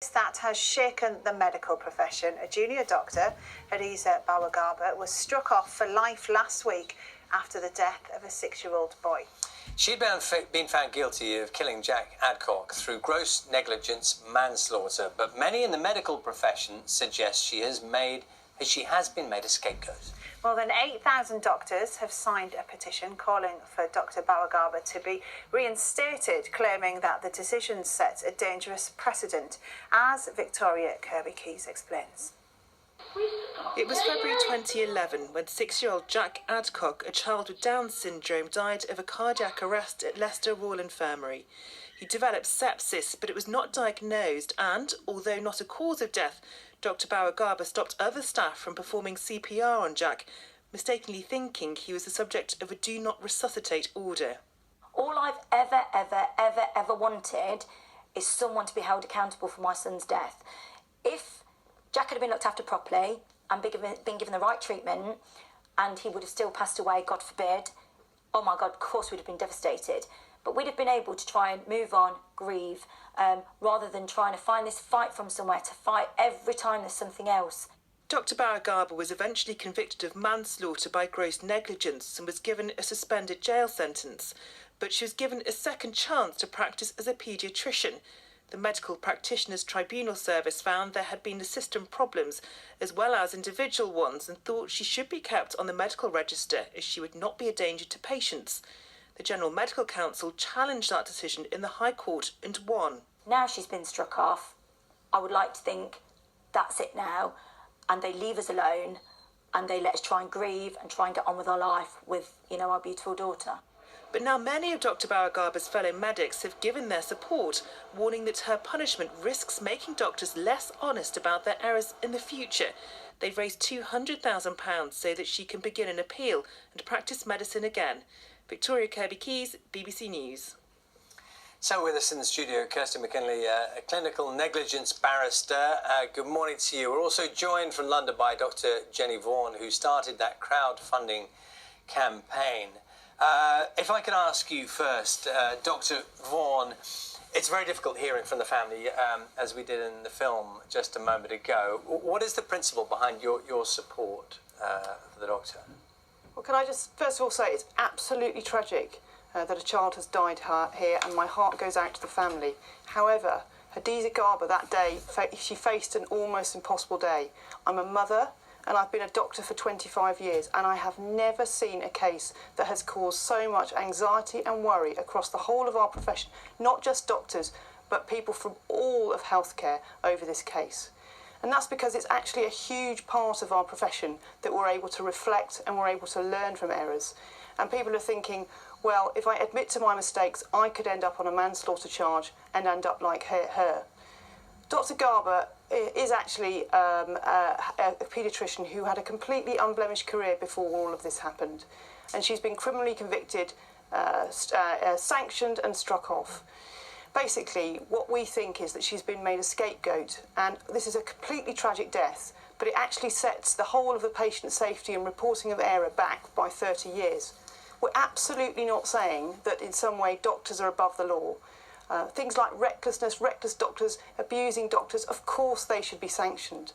That has shaken the medical profession. A junior doctor, Hadiza Bawa-Garba, was struck off for life last week after the death of a 6-year-old boy. She'd been found guilty of killing Jack Adcock through gross negligence manslaughter, but many in the medical profession suggest she has been made a scapegoat. More than 8,000 doctors have signed a petition calling for Dr Bawa-Garba to be reinstated, claiming that the decision sets a dangerous precedent, as Victoria Kirby-Keys explains. It was February 2011 when 6-year-old Jack Adcock, a child with Down syndrome, died of a cardiac arrest at Leicester Royal Infirmary. He developed sepsis, but it was not diagnosed and, although not a cause of death, Dr Bawa-Garba stopped other staff from performing CPR on Jack, mistakenly thinking he was the subject of a do not resuscitate order. All I've ever wanted is someone to be held accountable for my son's death. If Jack had been looked after properly and been given the right treatment and he would have still passed away, God forbid, oh my God, of course we'd have been devastated. But we'd have been able to try and move on, grieve, rather than trying to find this fight from somewhere to fight every time there's something else. Dr Bawa-Garba was eventually convicted of manslaughter by gross negligence and was given a suspended jail sentence. But she was given a second chance to practice as a paediatrician. The Medical Practitioners Tribunal Service found there had been system problems as well as individual ones and thought she should be kept on the medical register as she would not be a danger to patients. The General Medical Council challenged that decision in the High Court and won. Now she's been struck off, I would like to think that's it now, and they leave us alone and they let us try and grieve and try and get on with our life with, our beautiful daughter. But now many of Dr Bawa-Garba's fellow medics have given their support, warning that her punishment risks making doctors less honest about their errors in the future. They've raised £200,000 so that she can begin an appeal and practice medicine again. Victoria Kirby-Keys, BBC News. So with us in the studio, Kirsty McKinley, a clinical negligence barrister. Good morning to you. We're also joined from London by Dr Jenny Vaughan, who started that crowdfunding campaign. If I could ask you first, Dr Vaughan, it's very difficult hearing from the family, as we did in the film just a moment ago. What is the principle behind your support for the doctor? Well, can I just first of all say it's absolutely tragic that a child has died here, and my heart goes out to the family. However, Hadiza Garba that day, she faced an almost impossible day. I'm a mother and I've been a doctor for 25 years and I have never seen a case that has caused so much anxiety and worry across the whole of our profession, not just doctors, but people from all of healthcare over this case. And that's because it's actually a huge part of our profession that we're able to reflect and we're able to learn from errors. And people are thinking, well, if I admit to my mistakes, I could end up on a manslaughter charge and end up like her. Dr Garba is actually a paediatrician who had a completely unblemished career before all of this happened. And she's been criminally convicted, sanctioned and struck off. Basically, what we think is that she's been made a scapegoat, and this is a completely tragic death, but it actually sets the whole of the patient safety and reporting of error back by 30 years. We're absolutely not saying that in some way doctors are above the law. Things like recklessness, reckless doctors, abusing doctors, of course they should be sanctioned.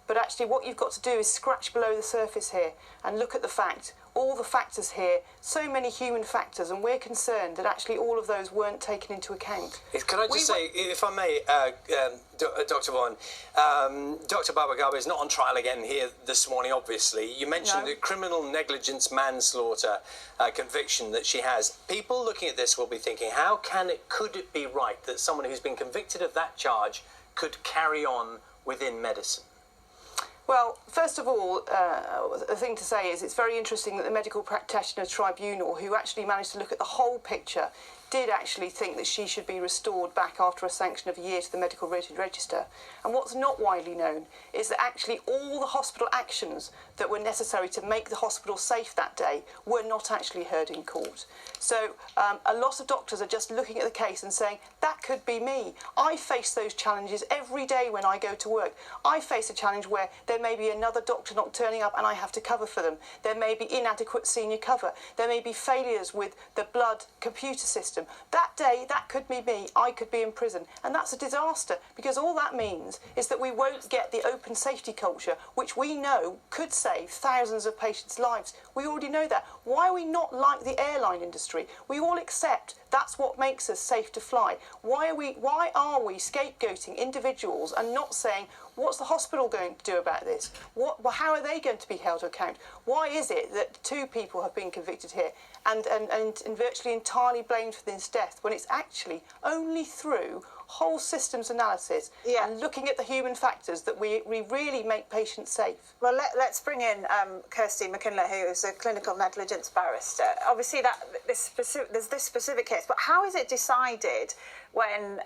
But actually what you've got to do is scratch below the surface here and look at the fact, all the factors here, so many human factors, and we're concerned that actually all of those weren't taken into account. Can I just say, if I may, Dr Vaughan, Dr Bawa-Garba is not on trial again here this morning, obviously. You mentioned the criminal negligence manslaughter conviction that she has. People looking at this will be thinking, could it be right that someone who's been convicted of that charge could carry on within medicine? Well, first of all, the thing to say is it's very interesting that the Medical Practitioners Tribunal, who actually managed to look at the whole picture, did actually think that she should be restored back after a sanction of a year to the medical register. And what's not widely known is that actually all the hospital actions that were necessary to make the hospital safe that day were not actually heard in court. So a lot of doctors are just looking at the case and saying, that could be me. I face those challenges every day when I go to work. I face a challenge where there may be another doctor not turning up and I have to cover for them. There may be inadequate senior cover. There may be failures with the blood computer system. system. That day, that could be me. I could be in prison. And that's a disaster, because all that means is that we won't get the open safety culture, which we know could save thousands of patients' lives. We already know that. Why are we not like the airline industry? We all accept that's what makes us safe to fly. Why are we scapegoating individuals and not saying, what's the hospital going to do about this? How are they going to be held to account? Why is it that 2 people have been convicted here and virtually entirely blamed for this death, when it's actually only through whole systems analysis and looking at the human factors that we really make patients safe? Well, let's bring in Kirsty McKinley, who is a clinical negligence barrister. Obviously, there's this specific case, but how is it decided when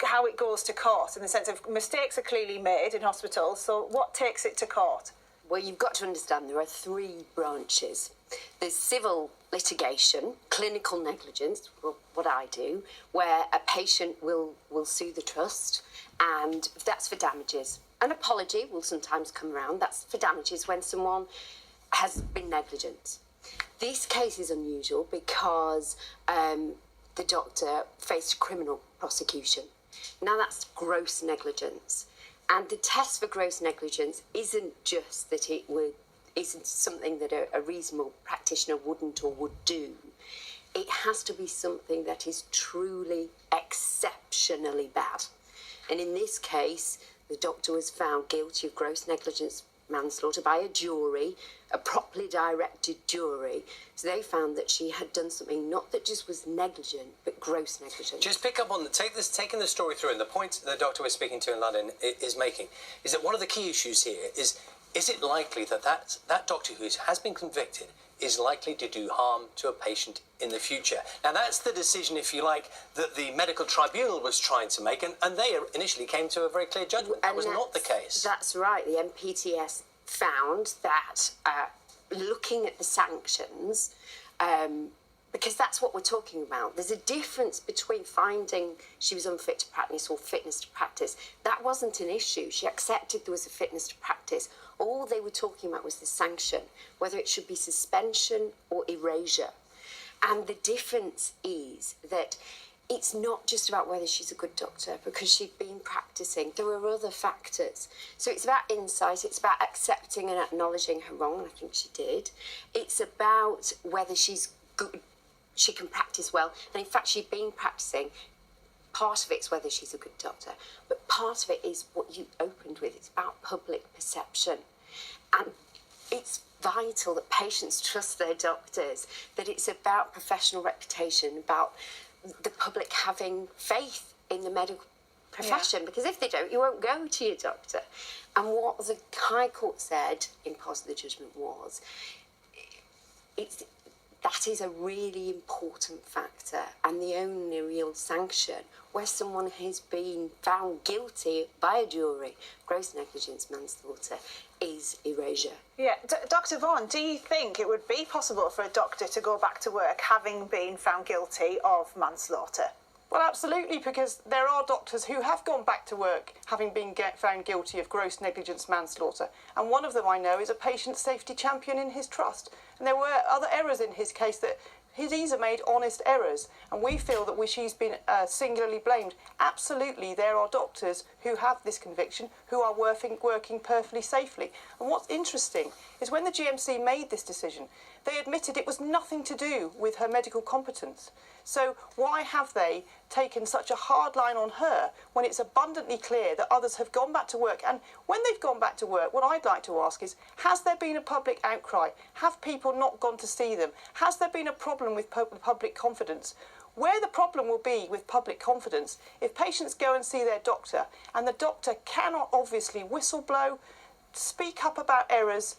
how it goes to court, in the sense of mistakes are clearly made in hospitals, so what takes it to court? Well, you've got to understand there are 3 branches. There's civil litigation, clinical negligence, what I do, where a patient will sue the trust, and that's for damages. An apology will sometimes come around. That's for damages when someone has been negligent. This case is unusual because the doctor faced criminal prosecution. Now that's gross negligence. And the test for gross negligence isn't just that isn't something that a reasonable practitioner wouldn't or would do. It has to be something that is truly exceptionally bad. And in this case, the doctor was found guilty of gross negligence manslaughter by a jury, a properly directed jury. So they found that she had done something not that just was negligent, but gross negligence. Just pick up on taking the story through, and the point the doctor we're speaking to in London is making is that one of the key issues here is it likely that doctor who has been convicted is likely to do harm to a patient in the future? Now, that's the decision, if you like, that the medical tribunal was trying to make, and they initially came to a very clear judgment. That was not the case. That's right. The MPTS found that looking at the sanctions, because that's what we're talking about. There's a difference between finding she was unfit to practice or fitness to practice. That wasn't an issue. She accepted there was a fitness to practice. All they were talking about was the sanction, whether it should be suspension or erasure. And the difference is that it's not just about whether she's a good doctor, because she'd been practicing. There are other factors. So it's about insight, it's about accepting and acknowledging her wrong, and I think she did. It's about whether she's good, she can practice well, and in fact she'd been practicing. Part of it's whether she's a good doctor, but part of it is what you opened with. It's about public perception. And it's vital that patients trust their doctors, that it's about professional reputation, about the public having faith in the medical profession, because if they don't, you won't go to your doctor. And what the High Court said in part of the judgment was, that is a really important factor, and the only real sanction where someone has been found guilty by a jury, gross negligence manslaughter, is erasure. Yeah, Dr Vaughan, do you think it would be possible for a doctor to go back to work having been found guilty of manslaughter? Well, absolutely, because there are doctors who have gone back to work having been found guilty of gross negligence manslaughter, and one of them I know is a patient safety champion in his trust. And there were other errors in his case that Hadiza made honest errors, and we feel that she's been singularly blamed. Absolutely, there are doctors who have this conviction who are working perfectly safely. And what's interesting is when the GMC made this decision, they admitted it was nothing to do with her medical competence. So why have they taken such a hard line on her when it's abundantly clear that others have gone back to work? And when they've gone back to work, what I'd like to ask is, has there been a public outcry? Have people not gone to see them? Has there been a problem with public confidence? Where the problem will be with public confidence, if patients go and see their doctor and the doctor cannot obviously whistleblow, speak up about errors,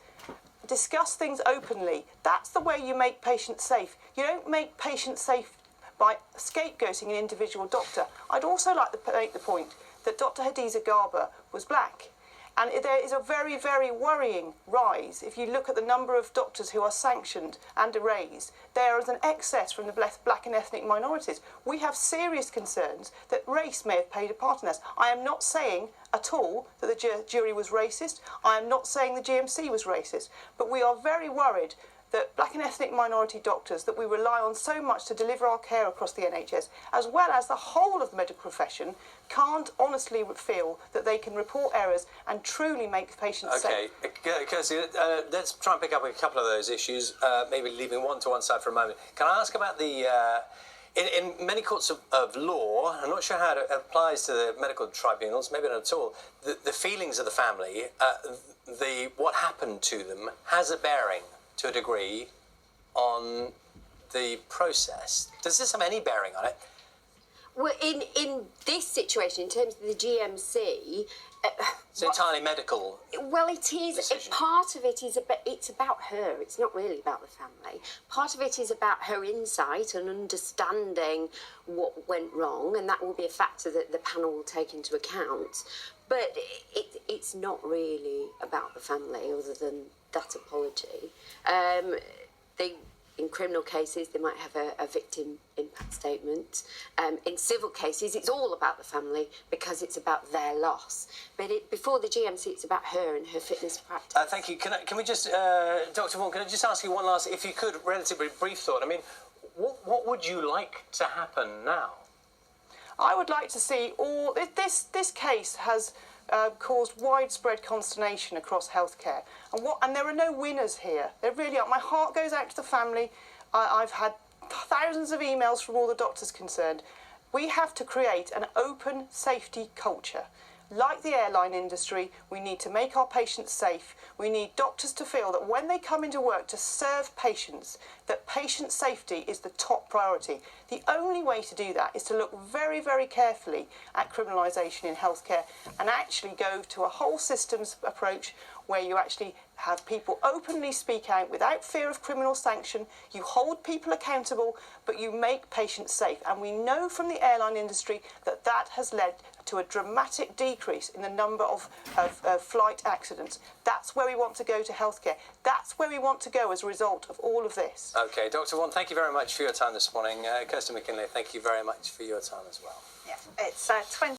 discuss things openly. That's the way you make patients safe. You don't make patients safe by scapegoating an individual doctor. I'd also like to make the point that Dr Hadiza Bawa-Garba was black. And there is a very, very worrying rise. If you look at the number of doctors who are sanctioned and erased, there is an excess from the black and ethnic minorities. We have serious concerns that race may have played a part in this. I am not saying at all that the jury was racist. I am not saying the GMC was racist. But we are very worried that black and ethnic minority doctors that we rely on so much to deliver our care across the NHS, as well as the whole of the medical profession, can't honestly feel that they can report errors and truly make patients safe. Okay, Kirsty, let's try and pick up a couple of those issues, maybe leaving one to one side for a moment. Can I ask about the... In many courts of law, I'm not sure how it applies to the medical tribunals, maybe not at all, the feelings of the family, what happened to them has a bearing, to a degree, on the process. Does this have any bearing on it? Well, in this situation, in terms of the GMC... it's entirely medical. Well, it is. Decision. Part of it is about her. It's not really about the family. Part of it is about her insight and understanding what went wrong, and that will be a factor that the panel will take into account. But it's not really about the family, other than that apology. In criminal cases, they might have a victim impact statement. In civil cases, it's all about the family because it's about their loss. But before the GMC, it's about her and her fitness for practice. Thank you. Can we just, Dr. Vaughan, can I just ask you one last, if you could, relatively brief thought? I mean, what would you like to happen now? I would like to see all... This case has caused widespread consternation across healthcare. And there are no winners here. There really are. My heart goes out to the family. I've had thousands of emails from all the doctors concerned. We have to create an open safety culture. Like the airline industry, we need to make our patients safe. We need doctors to feel that when they come into work to serve patients, that patient safety is the top priority. The only way to do that is to look very, very carefully at criminalisation in healthcare and actually go to a whole systems approach where you actually have people openly speak out without fear of criminal sanction. You hold people accountable, but you make patients safe. And we know from the airline industry that that has led to a dramatic decrease in the number of flight accidents. That's where we want to go to healthcare. That's where we want to go as a result of all of this. Okay, Dr. Vaughan, thank you very much for your time this morning. Kirsten McKinley, thank you very much for your time as well. Yeah, it's 20